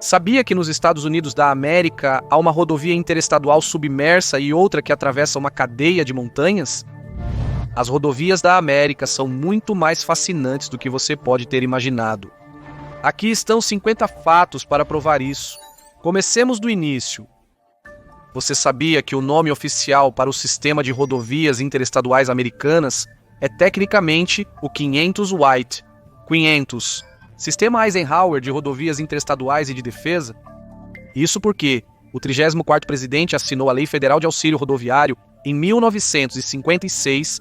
Sabia que nos Estados Unidos da América há uma rodovia interestadual submersa e outra que atravessa uma cadeia de montanhas? As rodovias da América são muito mais fascinantes do que você pode ter imaginado. Aqui estão 50 fatos para provar isso. Comecemos do início. Você sabia que o nome oficial para o sistema de rodovias interestaduais americanas é tecnicamente o 500 White, 500, Sistema Eisenhower de Rodovias Interestaduais e de Defesa? Isso porque o 34º presidente assinou a Lei Federal de Auxílio Rodoviário em 1956.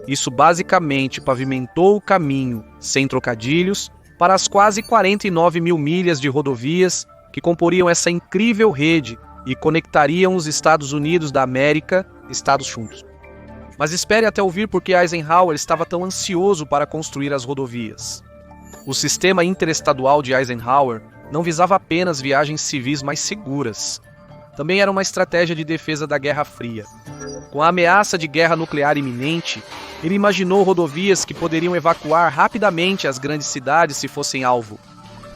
Isso basicamente pavimentou o caminho, sem trocadilhos, para as quase 49 mil milhas de rodovias que comporiam essa incrível rede e conectariam os Estados Unidos da América, Estados juntos. Mas espere até ouvir por que Eisenhower estava tão ansioso para construir as rodovias. O sistema interestadual de Eisenhower não visava apenas viagens civis mais seguras. Também era uma estratégia de defesa da Guerra Fria. Com a ameaça de guerra nuclear iminente, ele imaginou rodovias que poderiam evacuar rapidamente as grandes cidades se fossem alvo.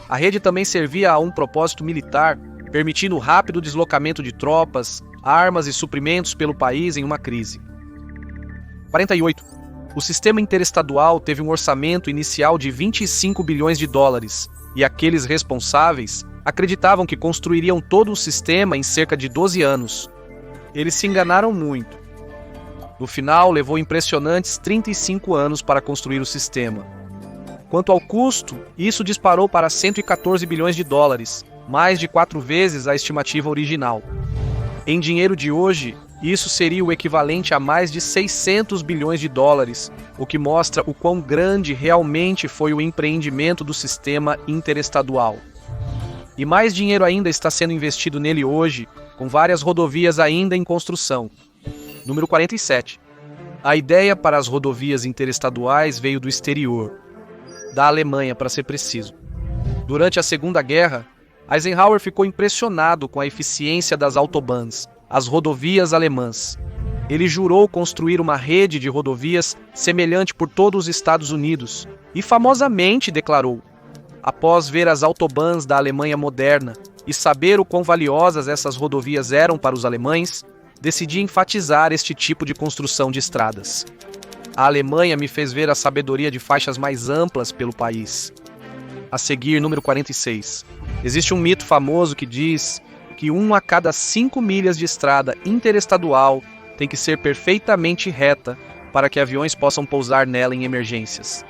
A rede também servia a um propósito militar, permitindo o rápido deslocamento de tropas, armas e suprimentos pelo país em uma crise. 48. O sistema interestadual teve um orçamento inicial de 25 bilhões de dólares, e aqueles responsáveis acreditavam que construiriam todo o sistema em cerca de 12 anos. Eles se enganaram muito. No final, levou impressionantes 35 anos para construir o sistema. Quanto ao custo, isso disparou para 114 bilhões de dólares, mais de 4 vezes a estimativa original. Em dinheiro de hoje, isso seria o equivalente a mais de 600 bilhões de dólares, o que mostra o quão grande realmente foi o empreendimento do sistema interestadual. E mais dinheiro ainda está sendo investido nele hoje, com várias rodovias ainda em construção. Número 47. A ideia para as rodovias interestaduais veio do exterior, da Alemanha, para ser preciso. Durante a Segunda Guerra, Eisenhower ficou impressionado com a eficiência das autobahns, as rodovias alemãs. Ele jurou construir uma rede de rodovias semelhante por todos os Estados Unidos e famosamente declarou: após ver as autobahns da Alemanha moderna e saber o quão valiosas essas rodovias eram para os alemães, decidi enfatizar este tipo de construção de estradas. A Alemanha me fez ver a sabedoria de faixas mais amplas pelo país. A seguir, número 46. Existe um mito famoso que diz que 1 a cada 5 milhas de estrada interestadual tem que ser perfeitamente reta para que aviões possam pousar nela em emergências.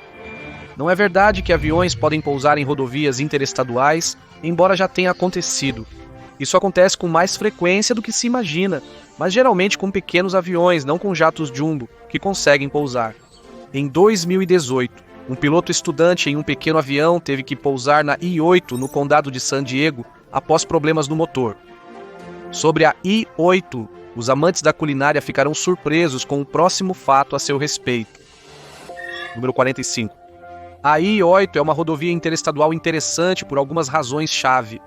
Não é verdade que aviões podem pousar em rodovias interestaduais, embora já tenha acontecido. Isso acontece com mais frequência do que se imagina, mas geralmente com pequenos aviões, não com jatos jumbo, que conseguem pousar. Em 2018, um piloto estudante em um pequeno avião teve que pousar na I-8 no condado de San Diego após problemas no motor. Sobre a I-8, os amantes da culinária ficarão surpresos com o próximo fato a seu respeito. Número 45. A I-8 é uma rodovia interestadual interessante por algumas razões-chave.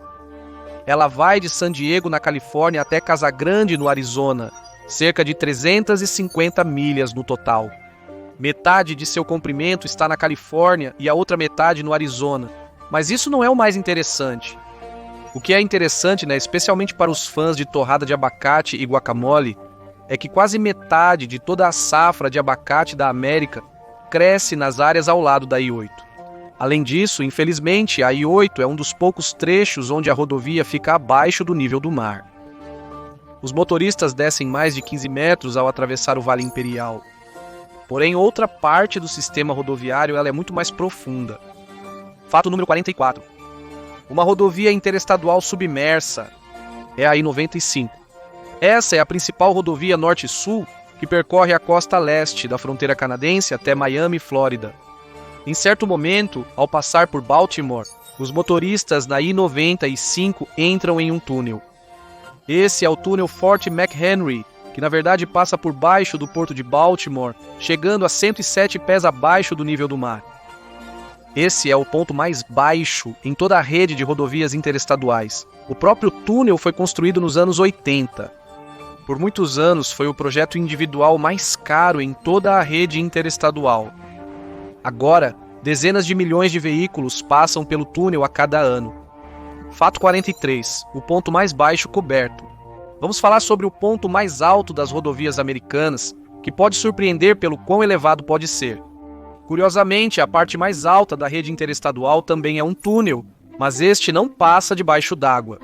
Ela vai de San Diego, na Califórnia, até Casa Grande, no Arizona, cerca de 350 milhas no total. Metade de seu comprimento está na Califórnia e a outra metade no Arizona. Mas isso não é o mais interessante. O que é interessante, especialmente para os fãs de torrada de abacate e guacamole, é que quase metade de toda a safra de abacate da América cresce nas áreas ao lado da I-8. Além disso, infelizmente, a I-8 é um dos poucos trechos onde a rodovia fica abaixo do nível do mar. Os motoristas descem mais de 15 metros ao atravessar o Vale Imperial. Porém, outra parte do sistema rodoviário ela é muito mais profunda. Fato número 44. Uma rodovia interestadual submersa é a I-95. Essa é a principal rodovia norte-sul que percorre a costa leste da fronteira canadense até Miami, Flórida. Em certo momento, ao passar por Baltimore, os motoristas na I-95 entram em um túnel. Esse é o túnel Fort McHenry, que na verdade passa por baixo do porto de Baltimore, chegando a 107 pés abaixo do nível do mar. Esse é o ponto mais baixo em toda a rede de rodovias interestaduais. O próprio túnel foi construído nos anos 80. Por muitos anos foi o projeto individual mais caro em toda a rede interestadual. Agora, dezenas de milhões de veículos passam pelo túnel a cada ano. Fato 43. O ponto mais baixo coberto. Vamos falar sobre o ponto mais alto das rodovias americanas, que pode surpreender pelo quão elevado pode ser. Curiosamente, a parte mais alta da rede interestadual também é um túnel, mas este não passa debaixo d'água.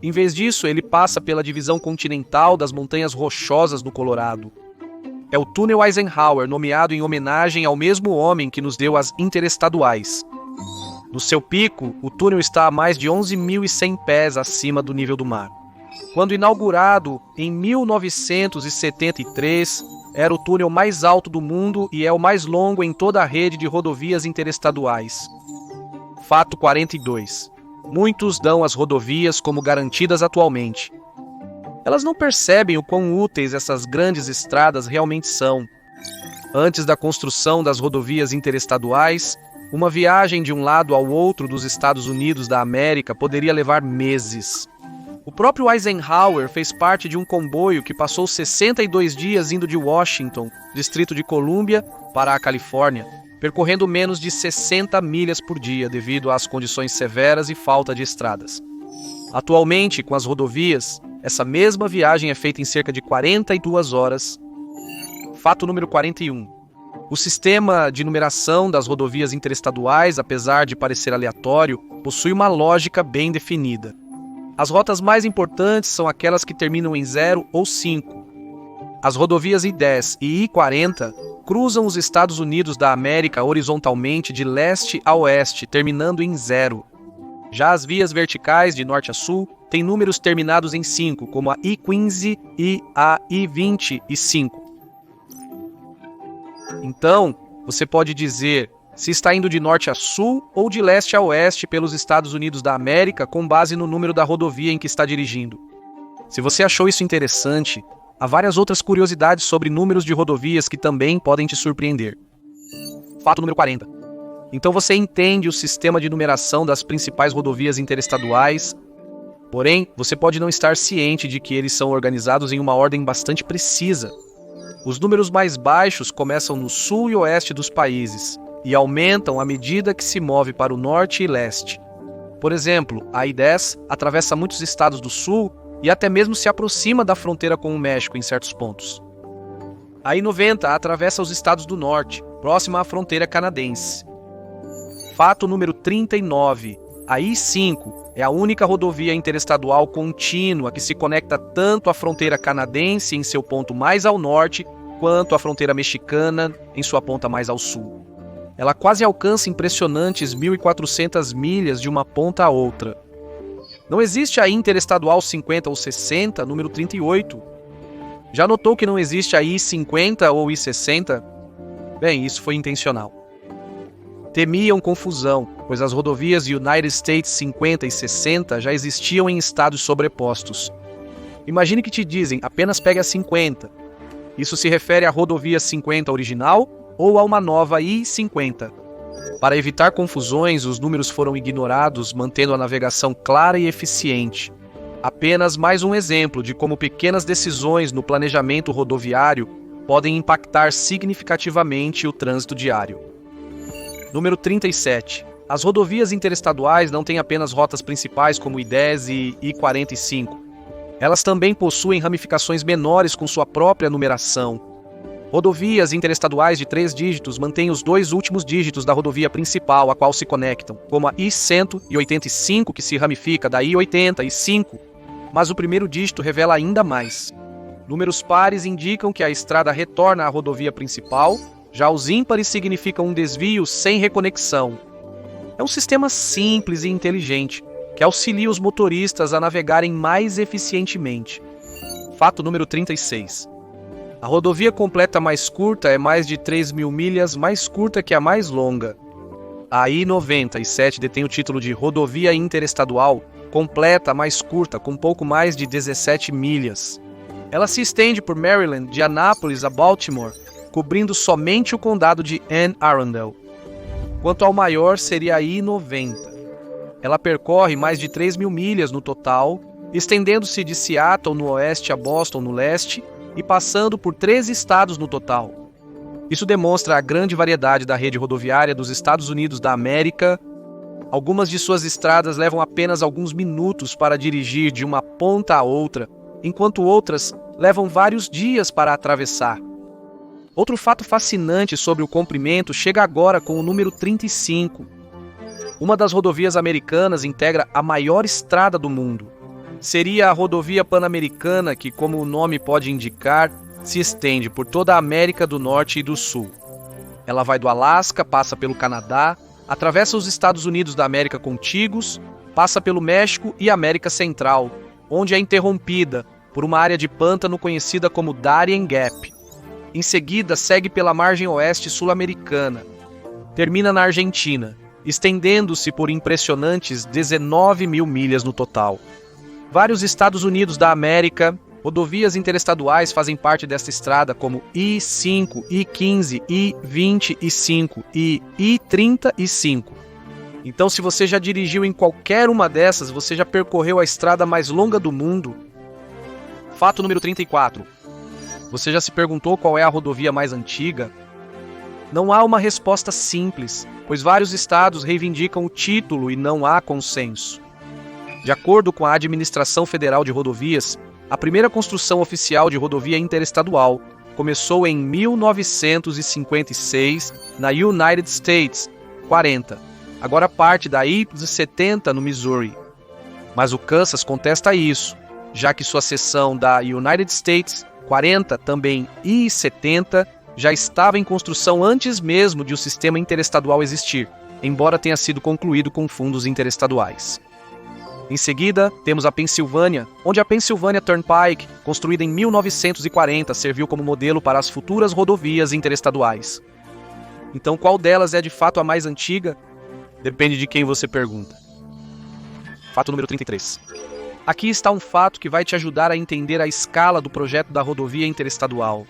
Em vez disso, ele passa pela divisão continental das Montanhas Rochosas do Colorado. É o túnel Eisenhower, nomeado em homenagem ao mesmo homem que nos deu as interestaduais. No seu pico, o túnel está a mais de 11.100 pés acima do nível do mar. Quando inaugurado em 1973, era o túnel mais alto do mundo e é o mais longo em toda a rede de rodovias interestaduais. Fato 42. Muitos dão as rodovias como garantidas atualmente. Elas não percebem o quão úteis essas grandes estradas realmente são. Antes da construção das rodovias interestaduais, uma viagem de um lado ao outro dos Estados Unidos da América poderia levar meses. O próprio Eisenhower fez parte de um comboio que passou 62 dias indo de Washington, Distrito de Colômbia, para a Califórnia, percorrendo menos de 60 milhas por dia devido às condições severas e falta de estradas. Atualmente, com as rodovias, essa mesma viagem é feita em cerca de 42 horas. Fato número 41. O sistema de numeração das rodovias interestaduais, apesar de parecer aleatório, possui uma lógica bem definida. As rotas mais importantes são aquelas que terminam em 0 ou 5. As rodovias I-10 e I-40 cruzam os Estados Unidos da América horizontalmente de leste a oeste, terminando em 0. Já as vias verticais de norte a sul têm números terminados em 5, como a I-15 e a I-20 e 5. Então, você pode dizer se está indo de norte a sul ou de leste a oeste pelos Estados Unidos da América com base no número da rodovia em que está dirigindo. Se você achou isso interessante, há várias outras curiosidades sobre números de rodovias que também podem te surpreender. Fato número 40. Então você entende o sistema de numeração das principais rodovias interestaduais, porém, você pode não estar ciente de que eles são organizados em uma ordem bastante precisa. Os números mais baixos começam no sul e oeste dos países e aumentam à medida que se move para o norte e leste. Por exemplo, a I-10 atravessa muitos estados do sul e até mesmo se aproxima da fronteira com o México em certos pontos. A I-90 atravessa os estados do norte, próxima à fronteira canadense. Fato número 39. A I-5 é a única rodovia interestadual contínua que se conecta tanto à fronteira canadense em seu ponto mais ao norte, quanto à fronteira mexicana em sua ponta mais ao sul. Ela quase alcança impressionantes 1.400 milhas de uma ponta a outra. Não existe a Interestadual 50 ou 60, número 38. Já notou que não existe a I-50 ou I-60? Bem, isso foi intencional. Temiam confusão, pois as rodovias United States 50 e 60 já existiam em estados sobrepostos. Imagine que te dizem, apenas pegue a 50. Isso se refere à rodovia 50 original ou a uma nova I-50. Para evitar confusões, os números foram ignorados, mantendo a navegação clara e eficiente. Apenas mais um exemplo de como pequenas decisões no planejamento rodoviário podem impactar significativamente o trânsito diário. Número 37. As rodovias interestaduais não têm apenas rotas principais como I-10 e I-45. Elas também possuem ramificações menores com sua própria numeração. Rodovias interestaduais de 3 dígitos mantêm os 2 últimos dígitos da rodovia principal a qual se conectam, como a I-185, que se ramifica da I-85, mas o primeiro dígito revela ainda mais. Números pares indicam que a estrada retorna à rodovia principal, já os ímpares significam um desvio sem reconexão. É um sistema simples e inteligente, que auxilia os motoristas a navegarem mais eficientemente. Fato número 36. A rodovia completa mais curta é mais de 3.000 milhas mais curta que a mais longa. A I-97 detém o título de Rodovia Interestadual completa mais curta, com pouco mais de 17 milhas. Ela se estende por Maryland, de Annapolis a Baltimore, cobrindo somente o condado de Anne Arundel. Quanto ao maior seria a I-90. Ela percorre mais de 3.000 milhas no total, estendendo-se de Seattle no oeste a Boston no leste, e passando por 13 estados no total. Isso demonstra a grande variedade da rede rodoviária dos Estados Unidos da América. Algumas de suas estradas levam apenas alguns minutos para dirigir de uma ponta a outra, enquanto outras levam vários dias para atravessar. Outro fato fascinante sobre o comprimento chega agora com o número 35. Uma das rodovias americanas integra a maior estrada do mundo. Seria a rodovia Pan-Americana que, como o nome pode indicar, se estende por toda a América do Norte e do Sul. Ela vai do Alasca, passa pelo Canadá, atravessa os Estados Unidos da América contíguos, passa pelo México e América Central, onde é interrompida por uma área de pântano conhecida como Darien Gap. Em seguida, segue pela margem oeste sul-americana. Termina na Argentina, estendendo-se por impressionantes 19 mil milhas no total. Vários Estados Unidos da América, rodovias interestaduais fazem parte desta estrada, como I-5, I-15, I-25 e I-35. Então, se você já dirigiu em qualquer uma dessas, você já percorreu a estrada mais longa do mundo. Fato número 34. Você já se perguntou qual é a rodovia mais antiga? Não há uma resposta simples, pois vários estados reivindicam o título e não há consenso. De acordo com a Administração Federal de Rodovias, a primeira construção oficial de rodovia interestadual começou em 1956 na United States, 40, agora parte da I-70 no Missouri. Mas o Kansas contesta isso, já que sua seção da United States, 40, também I-70, já estava em construção antes mesmo de o sistema interestadual existir, embora tenha sido concluído com fundos interestaduais. Em seguida, temos a Pensilvânia, onde a Pennsylvania Turnpike, construída em 1940, serviu como modelo para as futuras rodovias interestaduais. Então, qual delas é de fato a mais antiga? Depende de quem você pergunta. Fato número 33. Aqui está um fato que vai te ajudar a entender a escala do projeto da rodovia interestadual.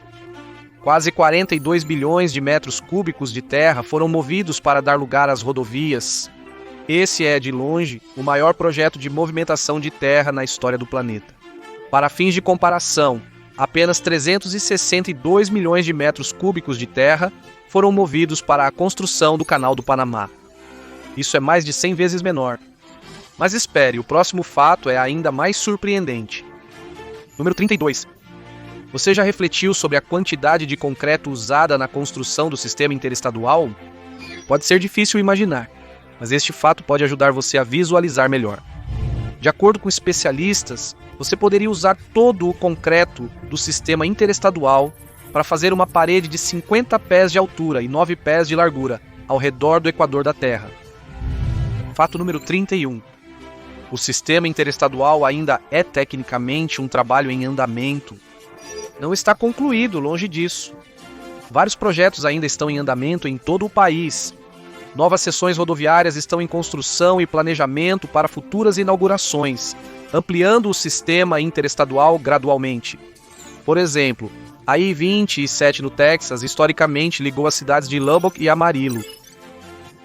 Quase 42 bilhões de metros cúbicos de terra foram movidos para dar lugar às rodovias. Esse é, de longe, o maior projeto de movimentação de terra na história do planeta. Para fins de comparação, apenas 362 milhões de metros cúbicos de terra foram movidos para a construção do Canal do Panamá. Isso é mais de 100 vezes menor. Mas espere, o próximo fato é ainda mais surpreendente. Número 32. Você já refletiu sobre a quantidade de concreto usada na construção do sistema interestadual? Pode ser difícil imaginar, mas este fato pode ajudar você a visualizar melhor. De acordo com especialistas, você poderia usar todo o concreto do sistema interestadual para fazer uma parede de 50 pés de altura e 9 pés de largura ao redor do equador da Terra. Fato número 31. O sistema interestadual ainda é tecnicamente um trabalho em andamento. Não está concluído, longe disso. Vários projetos ainda estão em andamento em todo o país. Novas seções rodoviárias estão em construção e planejamento para futuras inaugurações, ampliando o sistema interestadual gradualmente. Por exemplo, a I-27 no Texas historicamente ligou as cidades de Lubbock e Amarillo.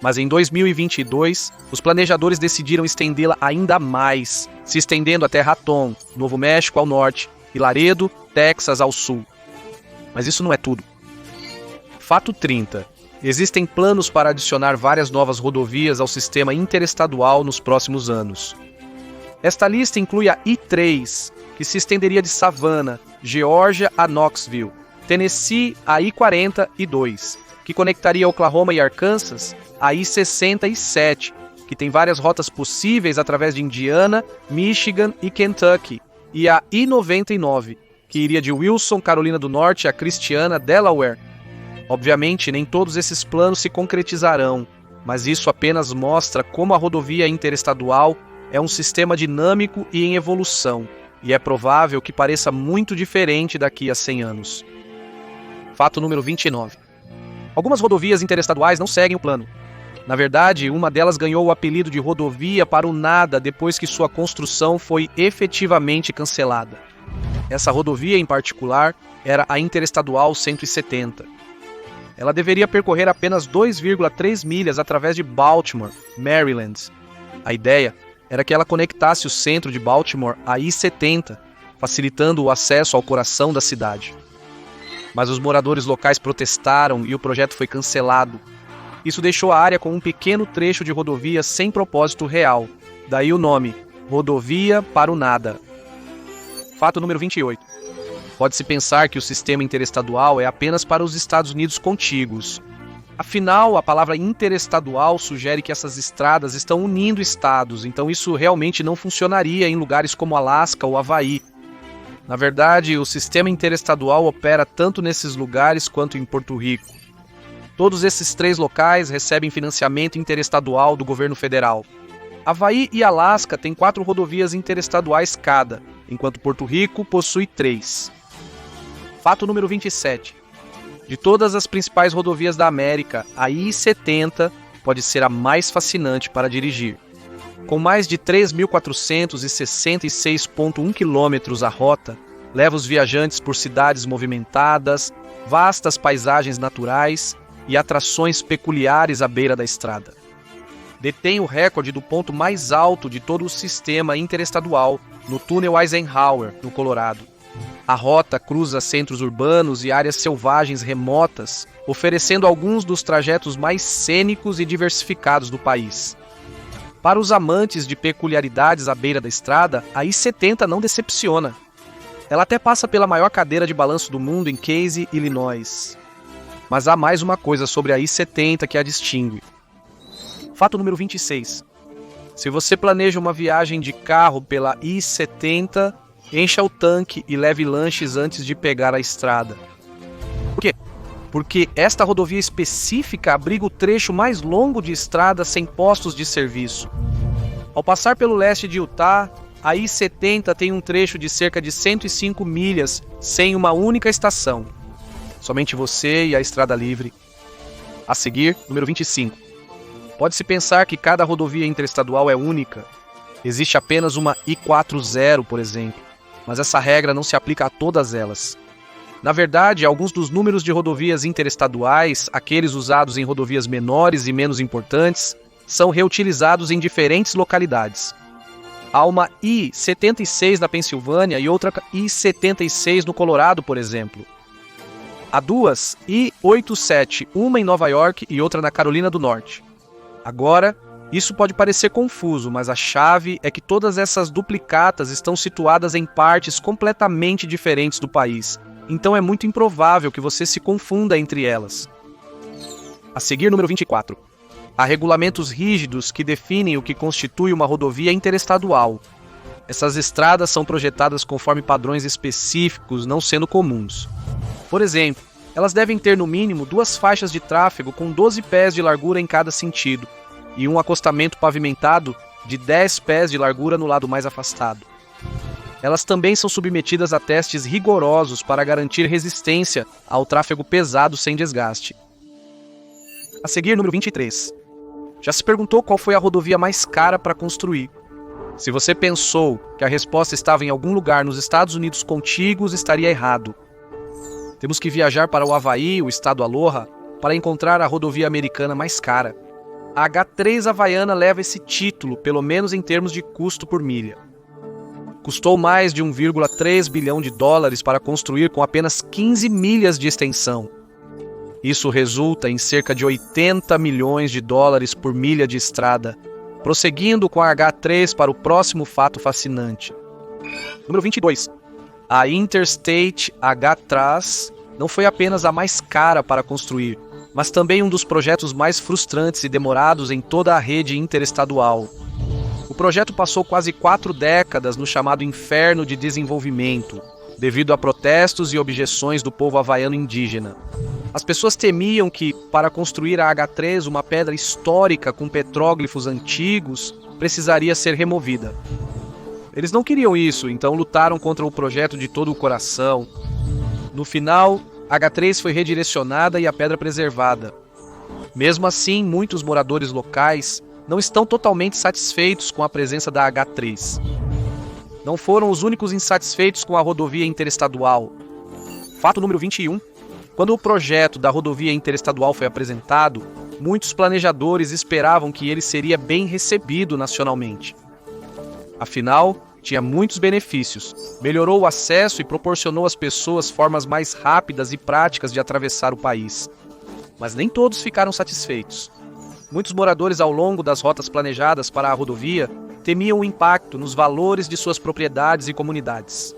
Mas em 2022, os planejadores decidiram estendê-la ainda mais, se estendendo até Raton, Novo México ao norte, e Laredo, Texas ao sul. Mas isso não é tudo. Fato 30. Existem planos para adicionar várias novas rodovias ao sistema interestadual nos próximos anos. Esta lista inclui a I-3, que se estenderia de Savannah, Geórgia a Knoxville, Tennessee a I-40 e 2, que conectaria Oklahoma e Arkansas, a I-67, que tem várias rotas possíveis através de Indiana, Michigan e Kentucky, e a I-99, que iria de Wilson, Carolina do Norte, a Christiana, Delaware. Obviamente, nem todos esses planos se concretizarão, mas isso apenas mostra como a rodovia interestadual é um sistema dinâmico e em evolução, e é provável que pareça muito diferente daqui a 100 anos. Fato número 29. Algumas rodovias interestaduais não seguem o plano. Na verdade, uma delas ganhou o apelido de rodovia para o nada depois que sua construção foi efetivamente cancelada. Essa rodovia, em particular, era a Interestadual 170. Ela deveria percorrer apenas 2,3 milhas através de Baltimore, Maryland. A ideia era que ela conectasse o centro de Baltimore à I-70, facilitando o acesso ao coração da cidade. Mas os moradores locais protestaram e o projeto foi cancelado. Isso deixou a área com um pequeno trecho de rodovia sem propósito real. Daí o nome, Rodovia para o Nada. Fato número 28. Pode-se pensar que o sistema interestadual é apenas para os Estados Unidos contíguos. Afinal, a palavra interestadual sugere que essas estradas estão unindo estados, então isso realmente não funcionaria em lugares como Alasca ou Havaí. Na verdade, o sistema interestadual opera tanto nesses lugares quanto em Porto Rico. Todos esses 3 locais recebem financiamento interestadual do governo federal. Havaí e Alasca têm 4 rodovias interestaduais cada, enquanto Porto Rico possui 3. Fato número 27. De todas as principais rodovias da América, a I-70 pode ser a mais fascinante para dirigir. Com mais de 3.466,1 quilômetros a rota, leva os viajantes por cidades movimentadas, vastas paisagens naturais e atrações peculiares à beira da estrada. Detém o recorde do ponto mais alto de todo o sistema interestadual, no túnel Eisenhower, no Colorado. A rota cruza centros urbanos e áreas selvagens remotas, oferecendo alguns dos trajetos mais cênicos e diversificados do país. Para os amantes de peculiaridades à beira da estrada, a I-70 não decepciona. Ela até passa pela maior cadeira de balanço do mundo em Casey, Illinois. Mas há mais uma coisa sobre a I-70 que a distingue. Fato número 26. Se você planeja uma viagem de carro pela I-70, encha o tanque e leve lanches antes de pegar a estrada. Por quê? Porque esta rodovia específica abriga o trecho mais longo de estrada sem postos de serviço. Ao passar pelo leste de Utah, a I-70 tem um trecho de cerca de 105 milhas sem uma única estação. Somente você e a estrada livre. A seguir, número 25. Pode-se pensar que cada rodovia interestadual é única. Existe apenas uma I-40, por exemplo. Mas essa regra não se aplica a todas elas. Na verdade, alguns dos números de rodovias interestaduais, aqueles usados em rodovias menores e menos importantes, são reutilizados em diferentes localidades. Há uma I-76 na Pensilvânia e outra I-76 no Colorado, por exemplo. Há 2 I-87, uma em Nova York e outra na Carolina do Norte. Agora, isso pode parecer confuso, mas a chave é que todas essas duplicatas estão situadas em partes completamente diferentes do país, então é muito improvável que você se confunda entre elas. A seguir, número 24. Há regulamentos rígidos que definem o que constitui uma rodovia interestadual. Essas estradas são projetadas conforme padrões específicos, não sendo comuns. Por exemplo, elas devem ter no mínimo 2 faixas de tráfego com 12 pés de largura em cada sentido, e um acostamento pavimentado de 10 pés de largura no lado mais afastado. Elas também são submetidas a testes rigorosos para garantir resistência ao tráfego pesado sem desgaste. A seguir, número 23. Já se perguntou qual foi a rodovia mais cara para construir? Se você pensou que a resposta estava em algum lugar nos Estados Unidos contíguos, estaria errado. Temos que viajar para o Havaí, o estado Aloha, para encontrar a rodovia americana mais cara. A H3 havaiana leva esse título, pelo menos em termos de custo por milha. Custou mais de 1,3 bilhão de dólares para construir com apenas 15 milhas de extensão. Isso resulta em cerca de 80 milhões de dólares por milha de estrada, prosseguindo com a H3 para o próximo fato fascinante. Número 22. A Interstate H-Tras não foi apenas a mais cara para construir, mas também um dos projetos mais frustrantes e demorados em toda a rede interestadual. O projeto passou quase 4 décadas no chamado inferno de desenvolvimento, devido a protestos e objeções do povo havaiano indígena. As pessoas temiam que, para construir a H3, uma pedra histórica com petróglifos antigos precisaria ser removida. Eles não queriam isso, então lutaram contra o projeto de todo o coração. No final, a H3 foi redirecionada e a pedra preservada. Mesmo assim, muitos moradores locais não estão totalmente satisfeitos com a presença da H3. Não foram os únicos insatisfeitos com a rodovia interestadual. Fato número 21. Quando o projeto da rodovia interestadual foi apresentado, muitos planejadores esperavam que ele seria bem recebido nacionalmente. Afinal, tinha muitos benefícios, melhorou o acesso e proporcionou às pessoas formas mais rápidas e práticas de atravessar o país. Mas nem todos ficaram satisfeitos. Muitos moradores ao longo das rotas planejadas para a rodovia temiam o impacto nos valores de suas propriedades e comunidades.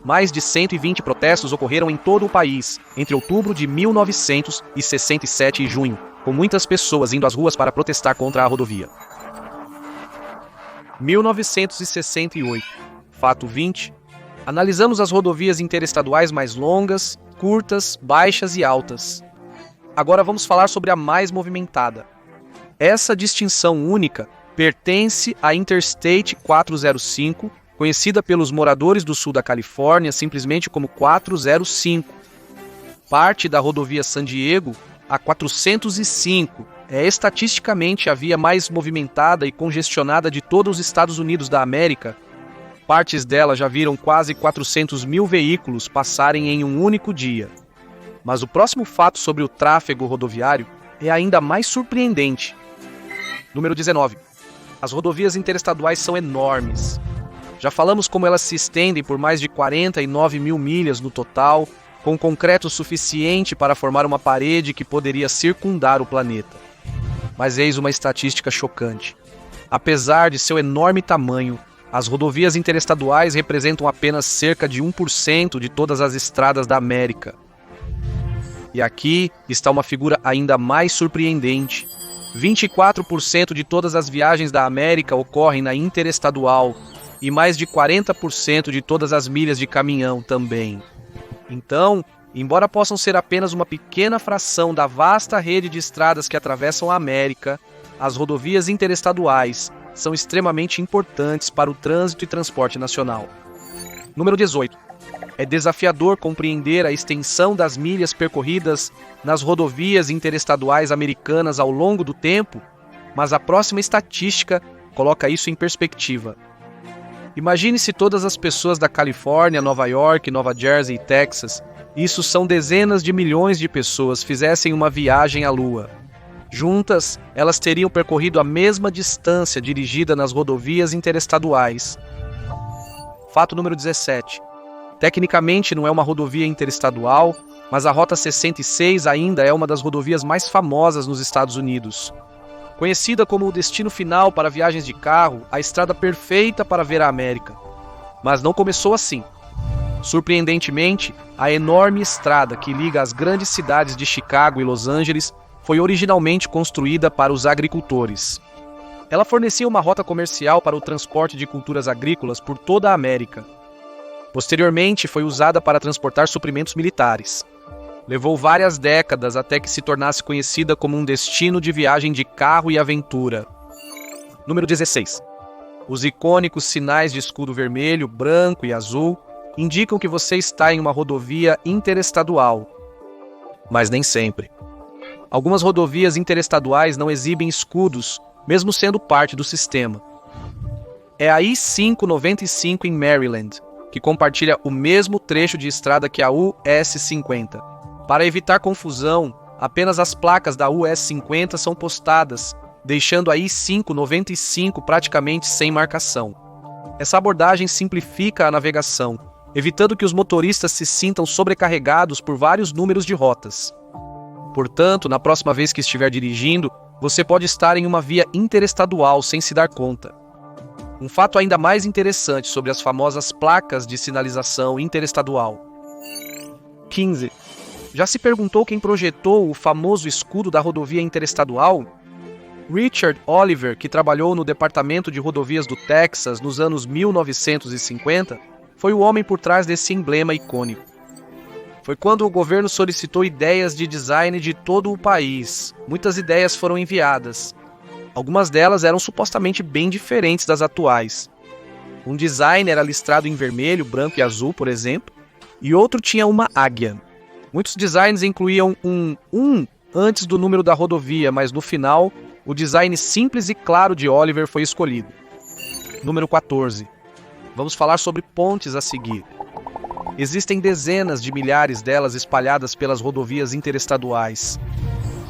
Mais de 120 protestos ocorreram em todo o país entre outubro de 1967 e junho, com muitas pessoas indo às ruas para protestar contra a rodovia. 1968. Fato 20. Analisamos as rodovias interestaduais mais longas, curtas, baixas e altas. Agora vamos falar sobre a mais movimentada. Essa distinção única pertence à Interstate 405, conhecida pelos moradores do sul da Califórnia simplesmente como 405. Parte da rodovia San Diego, a 405, é estatisticamente a via mais movimentada e congestionada de todos os Estados Unidos da América. Partes dela já viram quase 400 mil veículos passarem em um único dia. Mas o próximo fato sobre o tráfego rodoviário é ainda mais surpreendente. Número 19. As rodovias interestaduais são enormes. Já falamos como elas se estendem por mais de 49 mil milhas no total, com concreto suficiente para formar uma parede que poderia circundar o planeta. Mas eis uma estatística chocante. Apesar de seu enorme tamanho, as rodovias interestaduais representam apenas cerca de 1% de todas as estradas da América. E aqui está uma figura ainda mais surpreendente. 24% de todas as viagens da América ocorrem na interestadual e mais de 40% de todas as milhas de caminhão também. Então, embora possam ser apenas uma pequena fração da vasta rede de estradas que atravessam a América, as rodovias interestaduais são extremamente importantes para o trânsito e transporte nacional. Número 18. É desafiador compreender a extensão das milhas percorridas nas rodovias interestaduais americanas ao longo do tempo, mas a próxima estatística coloca isso em perspectiva. Imagine se todas as pessoas da Califórnia, Nova York, Nova Jersey e Texas, isso são dezenas de milhões de pessoas, fizessem uma viagem à Lua. Juntas, elas teriam percorrido a mesma distância dirigida nas rodovias interestaduais. Fato número 17. Tecnicamente não é uma rodovia interestadual, mas a Rota 66 ainda é uma das rodovias mais famosas nos Estados Unidos. Conhecida como o destino final para viagens de carro, a estrada perfeita para ver a América. Mas não começou assim. Surpreendentemente, a enorme estrada que liga as grandes cidades de Chicago e Los Angeles foi originalmente construída para os agricultores. Ela fornecia uma rota comercial para o transporte de culturas agrícolas por toda a América. Posteriormente, foi usada para transportar suprimentos militares. Levou várias décadas até que se tornasse conhecida como um destino de viagem de carro e aventura. Número 16. Os icônicos sinais de escudo vermelho, branco e azul indicam que você está em uma rodovia interestadual. Mas nem sempre. Algumas rodovias interestaduais não exibem escudos, mesmo sendo parte do sistema. É a I-595 em Maryland, que compartilha o mesmo trecho de estrada que a US-50. Para evitar confusão, apenas as placas da US-50 são postadas, deixando a I-595 praticamente sem marcação. Essa abordagem simplifica a navegação, evitando que os motoristas se sintam sobrecarregados por vários números de rotas. Portanto, na próxima vez que estiver dirigindo, você pode estar em uma via interestadual sem se dar conta. Um fato ainda mais interessante sobre as famosas placas de sinalização interestadual. 15. Já se perguntou quem projetou o famoso escudo da rodovia interestadual? Richard Oliver, que trabalhou no Departamento de Rodovias do Texas nos anos 1950, foi o homem por trás desse emblema icônico. Foi quando o governo solicitou ideias de design de todo o país. Muitas ideias foram enviadas. Algumas delas eram supostamente bem diferentes das atuais. Um design era listrado em vermelho, branco e azul, por exemplo, e outro tinha uma águia. Muitos designs incluíam um antes do número da rodovia, mas no final, o design simples e claro de Oliver foi escolhido. Número 14. Vamos falar sobre pontes a seguir. Existem dezenas de milhares delas espalhadas pelas rodovias interestaduais.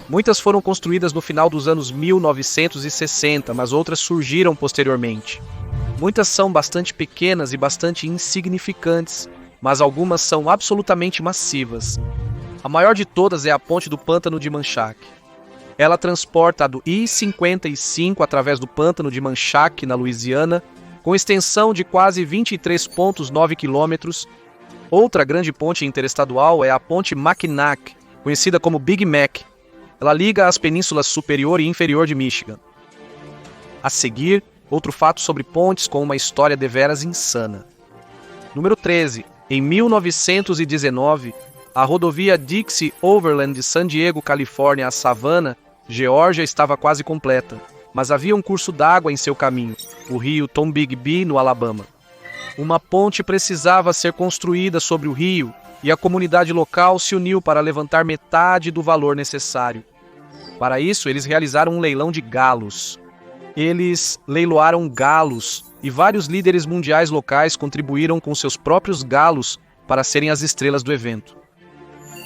Muitas foram construídas no final dos anos 1960, mas outras surgiram posteriormente. Muitas são bastante pequenas e bastante insignificantes, mas algumas são absolutamente massivas. A maior de todas é a ponte do Pântano de Manchac. Ela transporta a do I-55 através do Pântano de Manchac, na Louisiana, com extensão de quase 23,9 quilômetros. Outra grande ponte interestadual é a Ponte Mackinac, conhecida como Big Mac. Ela liga as penínsulas superior e inferior de Michigan. A seguir, outro fato sobre pontes com uma história deveras insana. Número 13. Em 1919, a rodovia Dixie Overland de San Diego, Califórnia, a Savannah, Geórgia, estava quase completa, mas havia um curso d'água em seu caminho, o rio Tombigbee, no Alabama. Uma ponte precisava ser construída sobre o rio e a comunidade local se uniu para levantar metade do valor necessário. Para isso, eles realizaram um leilão de galos. Eles leiloaram galos e vários líderes mundiais locais contribuíram com seus próprios galos para serem as estrelas do evento.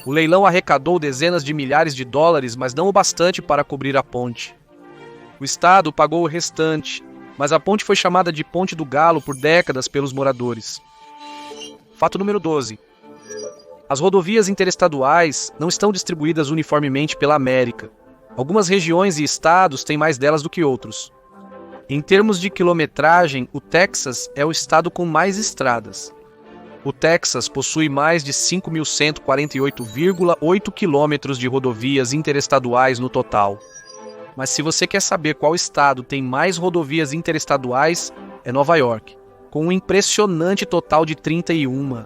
O leilão arrecadou dezenas de milhares de dólares, mas não o bastante para cobrir a ponte. O Estado pagou o restante, mas a ponte foi chamada de Ponte do Galo por décadas pelos moradores. Fato número 12. As rodovias interestaduais não estão distribuídas uniformemente pela América. Algumas regiões e estados têm mais delas do que outros. Em termos de quilometragem, o Texas é o estado com mais estradas. O Texas possui mais de 5.148,8 quilômetros de rodovias interestaduais no total. Mas se você quer saber qual estado tem mais rodovias interestaduais, é Nova York, com um impressionante total de 31.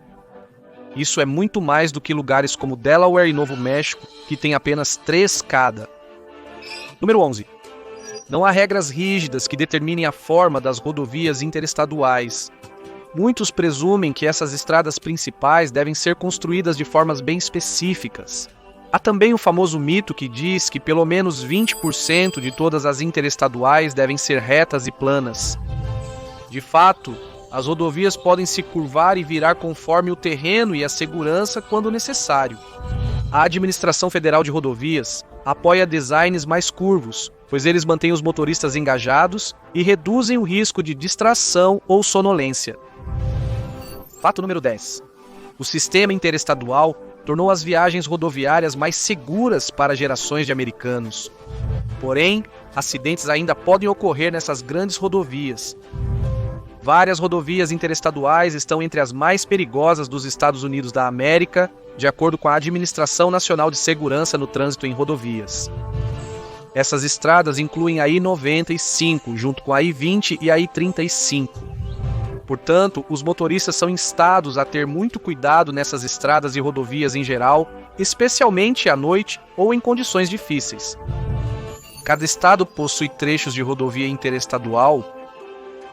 Isso é muito mais do que lugares como Delaware e Novo México, que têm apenas 3 cada. Número 11. Não há regras rígidas que determinem a forma das rodovias interestaduais. Muitos presumem que essas estradas principais devem ser construídas de formas bem específicas. Há também o famoso mito que diz que pelo menos 20% de todas as interestaduais devem ser retas e planas. De fato, as rodovias podem se curvar e virar conforme o terreno e a segurança quando necessário. A Administração Federal de Rodovias apoia designs mais curvos, pois eles mantêm os motoristas engajados e reduzem o risco de distração ou sonolência. Fato número 10. O sistema interestadual tornou as viagens rodoviárias mais seguras para gerações de americanos. Porém, acidentes ainda podem ocorrer nessas grandes rodovias. Várias rodovias interestaduais estão entre as mais perigosas dos Estados Unidos da América, de acordo com a Administração Nacional de Segurança no Trânsito em Rodovias. Essas estradas incluem a I-95, junto com a I-20 e a I-35. Portanto, os motoristas são instados a ter muito cuidado nessas estradas e rodovias em geral, especialmente à noite ou em condições difíceis. Cada estado possui trechos de rodovia interestadual.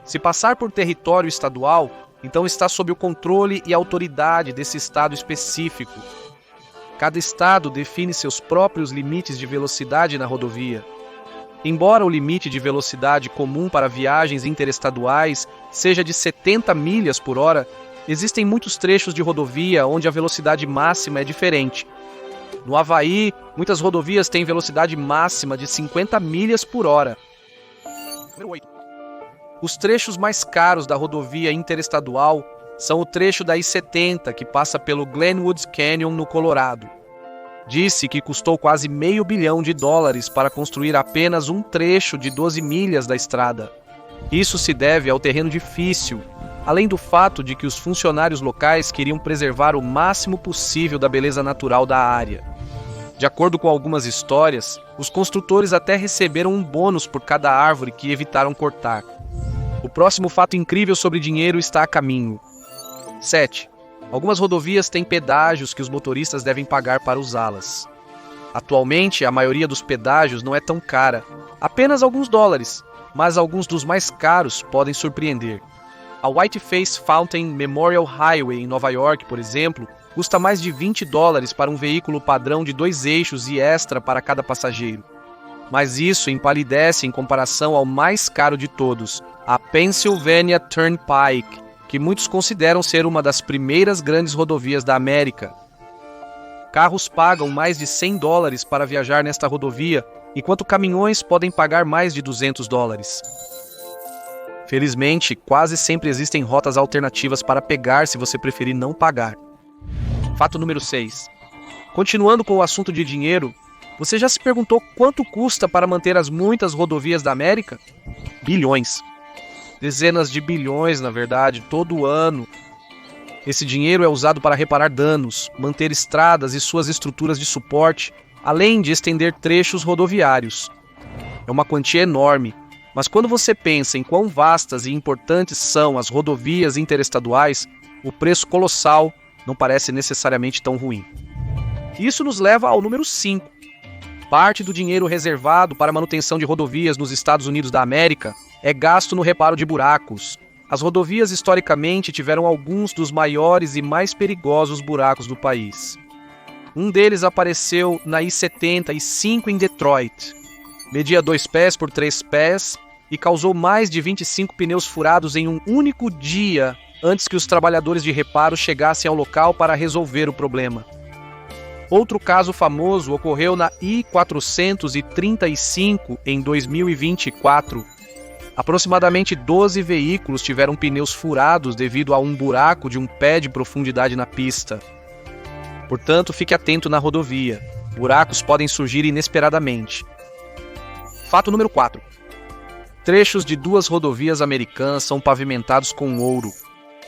Se passar por território estadual, então está sob o controle e autoridade desse estado específico. Cada estado define seus próprios limites de velocidade na rodovia. Embora o limite de velocidade comum para viagens interestaduais seja de 70 milhas por hora, existem muitos trechos de rodovia onde a velocidade máxima é diferente. No Havaí, muitas rodovias têm velocidade máxima de 50 milhas por hora. Número 8. Os trechos mais caros da rodovia interestadual são o trecho da I-70, que passa pelo Glenwood Canyon, no Colorado. Disse que custou quase $500 milhão para construir apenas um trecho de 12 milhas da estrada. Isso se deve ao terreno difícil, além do fato de que os funcionários locais queriam preservar o máximo possível da beleza natural da área. De acordo com algumas histórias, os construtores até receberam um bônus por cada árvore que evitaram cortar. O próximo fato incrível sobre dinheiro está a caminho. 7. Algumas rodovias têm pedágios que os motoristas devem pagar para usá-las. Atualmente, a maioria dos pedágios não é tão cara, apenas alguns dólares, mas alguns dos mais caros podem surpreender. A Whiteface Fountain Memorial Highway em Nova York, por exemplo, custa mais de $20 para um veículo padrão de 2 eixos e extra para cada passageiro. Mas isso empalidece em comparação ao mais caro de todos, a Pennsylvania Turnpike, que muitos consideram ser uma das primeiras grandes rodovias da América. Carros pagam mais de $100 para viajar nesta rodovia, enquanto caminhões podem pagar mais de $200. Felizmente, quase sempre existem rotas alternativas para pegar se você preferir não pagar. Fato número 6. Continuando com o assunto de dinheiro, você já se perguntou quanto custa para manter as muitas rodovias da América? Bilhões. Dezenas de bilhões, na verdade, todo ano. Esse dinheiro é usado para reparar danos, manter estradas e suas estruturas de suporte, além de estender trechos rodoviários. É uma quantia enorme, mas quando você pensa em quão vastas e importantes são as rodovias interestaduais, o preço colossal não parece necessariamente tão ruim. Isso nos leva ao número 5. Parte do dinheiro reservado para a manutenção de rodovias nos Estados Unidos da América é gasto no reparo de buracos. As rodovias historicamente tiveram alguns dos maiores e mais perigosos buracos do país. Um deles apareceu na I-75 em Detroit. Media 2 pés por 3 pés e causou mais de 25 pneus furados em um único dia antes que os trabalhadores de reparo chegassem ao local para resolver o problema. Outro caso famoso ocorreu na I-435 em 2024. Aproximadamente 12 veículos tiveram pneus furados devido a um buraco de um pé de profundidade na pista. Portanto, fique atento na rodovia. Buracos podem surgir inesperadamente. Fato número 4. Trechos de 2 rodovias americanas são pavimentados com ouro.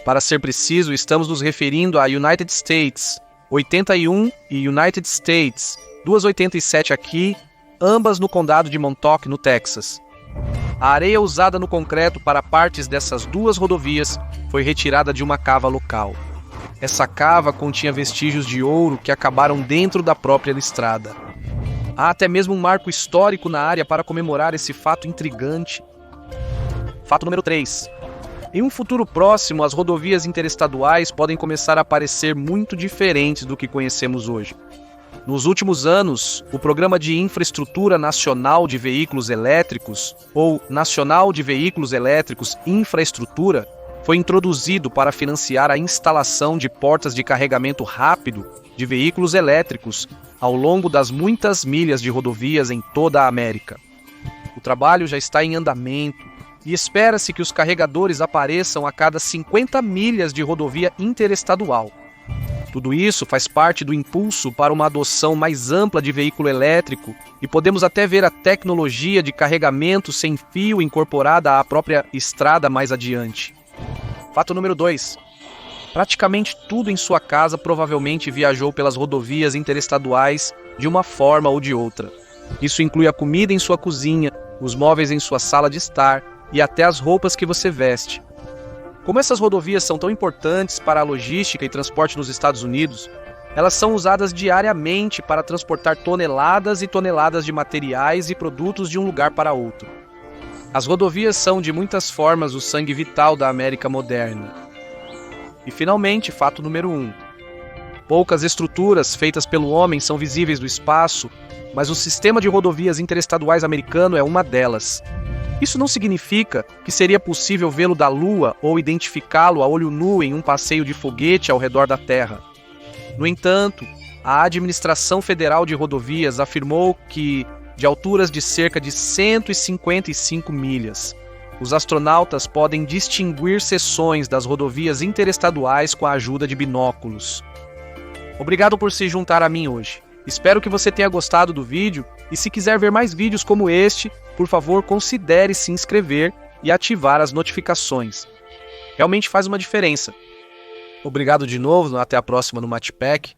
Para ser preciso, estamos nos referindo a United States 81 e United States 287 aqui, ambas no condado de Montauk, no Texas. A areia usada no concreto para partes dessas 2 rodovias foi retirada de uma cava local. Essa cava continha vestígios de ouro que acabaram dentro da própria estrada. Há até mesmo um marco histórico na área para comemorar esse fato intrigante. Fato número 3. Em um futuro próximo, as rodovias interestaduais podem começar a parecer muito diferentes do que conhecemos hoje. Nos últimos anos, o Programa de Infraestrutura Nacional de Veículos Elétricos, ou Nacional de Veículos Elétricos Infraestrutura, foi introduzido para financiar a instalação de portas de carregamento rápido de veículos elétricos ao longo das muitas milhas de rodovias em toda a América. O trabalho já está em andamento e espera-se que os carregadores apareçam a cada 50 milhas de rodovia interestadual. Tudo isso faz parte do impulso para uma adoção mais ampla de veículo elétrico e podemos até ver a tecnologia de carregamento sem fio incorporada à própria estrada mais adiante. Fato número 2. Praticamente tudo em sua casa provavelmente viajou pelas rodovias interestaduais de uma forma ou de outra. Isso inclui a comida em sua cozinha, os móveis em sua sala de estar e até as roupas que você veste. Como essas rodovias são tão importantes para a logística e transporte nos Estados Unidos, elas são usadas diariamente para transportar toneladas e toneladas de materiais e produtos de um lugar para outro. As rodovias são de muitas formas o sangue vital da América moderna. E finalmente, fato número 1. Poucas estruturas feitas pelo homem são visíveis do espaço, mas o sistema de rodovias interestaduais americano é uma delas. Isso não significa que seria possível vê-lo da Lua ou identificá-lo a olho nu em um passeio de foguete ao redor da Terra. No entanto, a Administração Federal de Rodovias afirmou que, de alturas de cerca de 155 milhas, os astronautas podem distinguir seções das rodovias interestaduais com a ajuda de binóculos. Obrigado por se juntar a mim hoje. Espero que você tenha gostado do vídeo e se quiser ver mais vídeos como este, por favor considere se inscrever e ativar as notificações. Realmente faz uma diferença. Obrigado de novo, até a próxima no Matpack.